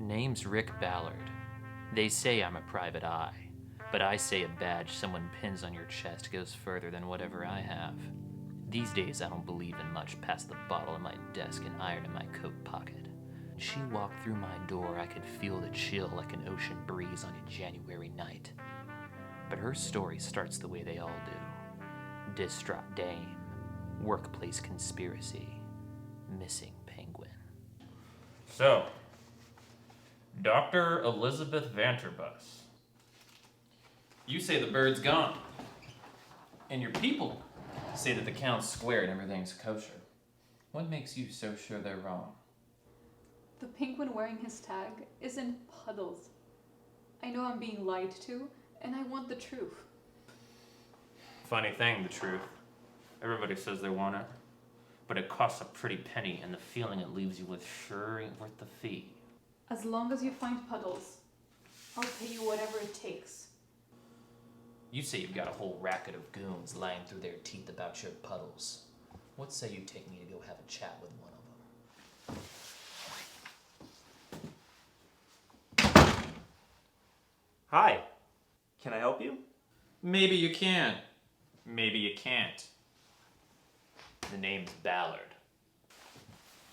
Name's Rick Ballard. They say I'm a private eye, but I say a badge someone pins on your chest goes further than whatever I have. These days I don't believe in much past the bottle in my desk and iron in my coat pocket. When she walked through my door, I could feel the chill like an ocean breeze on a January night. But her story starts the way they all do. Distraught dame, workplace conspiracy, missing penguin. So, Dr. Elizabeth Vanterbus, you say the bird's gone, and your people say that the count's square and everything's kosher. What makes you so sure they're wrong? The penguin wearing his tag is in Puddles. I know I'm being lied to, and I want the truth. Funny thing, the truth. Everybody says they want it, but it costs a pretty penny, and the feeling it leaves you with sure ain't worth the fee. As long as you find Puddles, I'll pay you whatever it takes. You say you've got a whole racket of goons lying through their teeth about your Puddles. What say you take me to go have a chat with one of them? Hi, can I help you? Maybe you can. Maybe you can't. The name's Ballard.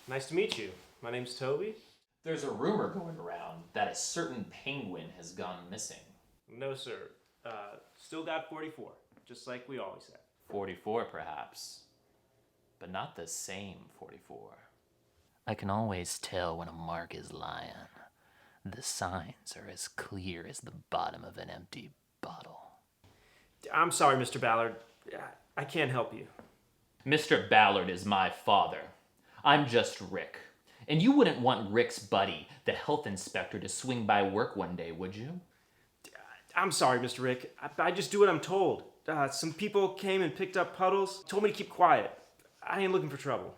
Nice to meet you. My name's Toby. There's a rumor going around that a certain penguin has gone missing. No, sir. Still got 44, just like we always have. 44, perhaps. But not the same 44. I can always tell when a mark is lying. The signs are as clear as the bottom of an empty bottle. I'm sorry, Mr. Ballard. I can't help you. Mr. Ballard is my father. I'm just Rick. And you wouldn't want Rick's buddy, the health inspector, to swing by work one day, would you? I'm sorry, Mr. Rick. I just do what I'm told. Some people came and picked up Puddles, told me to keep quiet. I ain't looking for trouble.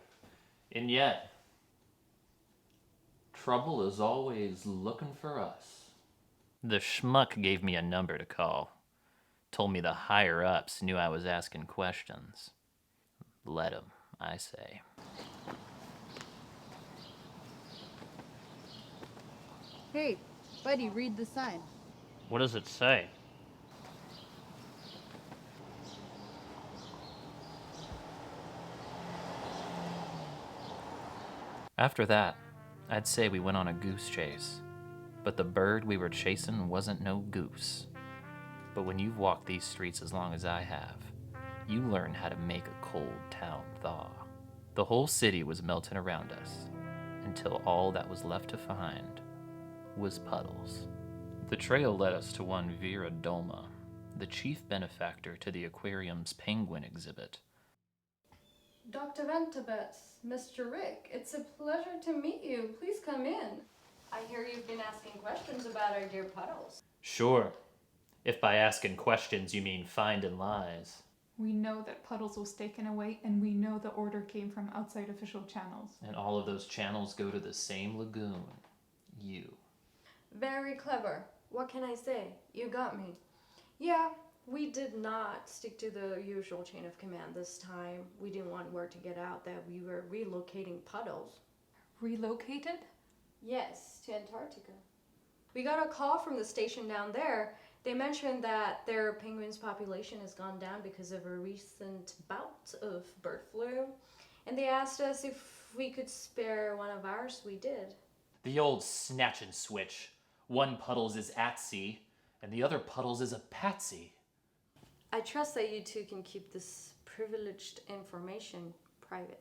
And yet, trouble is always looking for us. The schmuck gave me a number to call. Told me the higher-ups knew I was asking questions. Let 'em, I say. Hey, buddy, read the sign. What does it say? After that, I'd say we went on a goose chase. But the bird we were chasing wasn't no goose. But when you've walked these streets as long as I have, you learn how to make a cold town thaw. The whole city was melting around us, until all that was left to find was Puddles. The trail led us to one Vera Dolma, the chief benefactor to the aquarium's penguin exhibit. Dr. Vanterbus, Mr. Rick, it's a pleasure to meet you. Please come in. I hear you've been asking questions about our dear Puddles. Sure, if by asking questions you mean finding lies. We know that Puddles was taken away, and we know the order came from outside official channels. And all of those channels go to the same lagoon. You. Very clever. What can I say? You got me. Yeah, we did not stick to the usual chain of command this time. We didn't want word to get out that we were relocating Puddles. Relocated? Yes, to Antarctica. We got a call from the station down there. They mentioned that their penguins' population has gone down because of a recent bout of bird flu. And they asked us if we could spare one of ours. We did. The old snatch and switch. One Puddles is at sea, and the other Puddles is a patsy. I trust that you two can keep this privileged information private.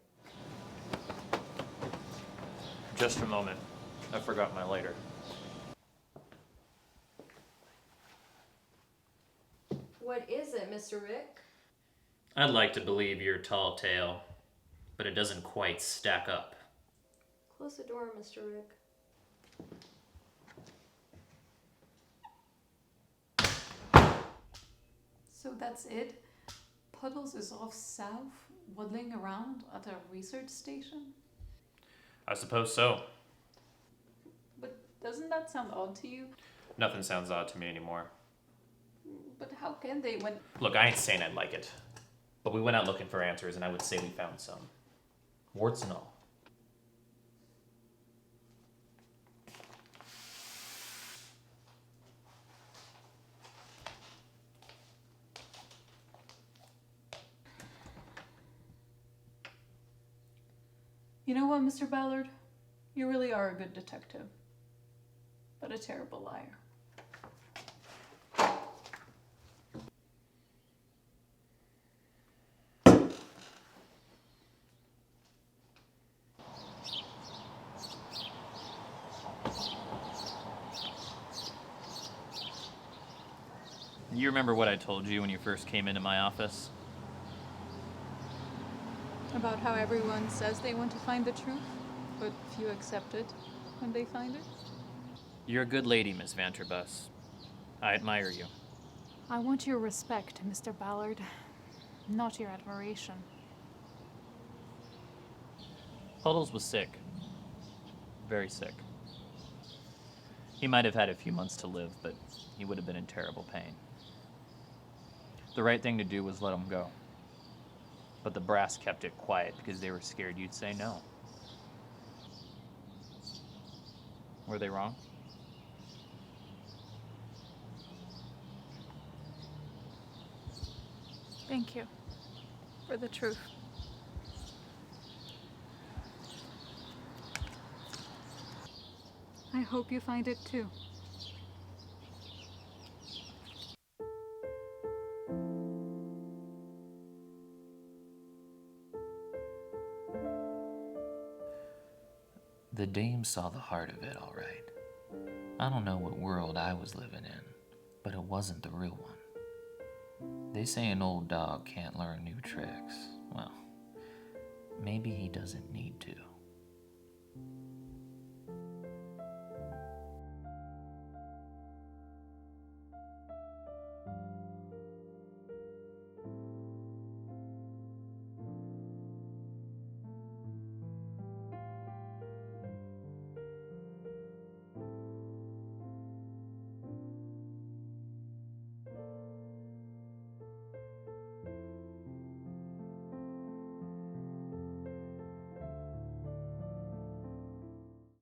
Just a moment. I forgot my lighter. What is it, Mr. Rick? I'd like to believe your tall tale, but it doesn't quite stack up. Close the door, Mr. Rick. So that's it? Puddles is off south, waddling around at a research station? I suppose so. But doesn't that sound odd to you? Nothing sounds odd to me anymore. But how can they when... Look, I ain't saying I'd like it, but we went out looking for answers, and I would say we found some. Warts and all. You know what, Mr. Ballard? You really are a good detective, but a terrible liar. You remember what I told you when you first came into my office? About how everyone says they want to find the truth, but few accept it when they find it? You're a good lady, Miss Vanterbus. I admire you. I want your respect, Mr. Ballard, not your admiration. Puddles was sick. Very sick. He might have had a few months to live, but he would have been in terrible pain. The right thing to do was let him go. But the brass kept it quiet because they were scared you'd say no. Were they wrong? Thank you for the truth. I hope you find it too. The dame saw the heart of it, all right. I don't know what world I was living in, but it wasn't the real one. They say an old dog can't learn new tricks. Well, maybe he doesn't need to.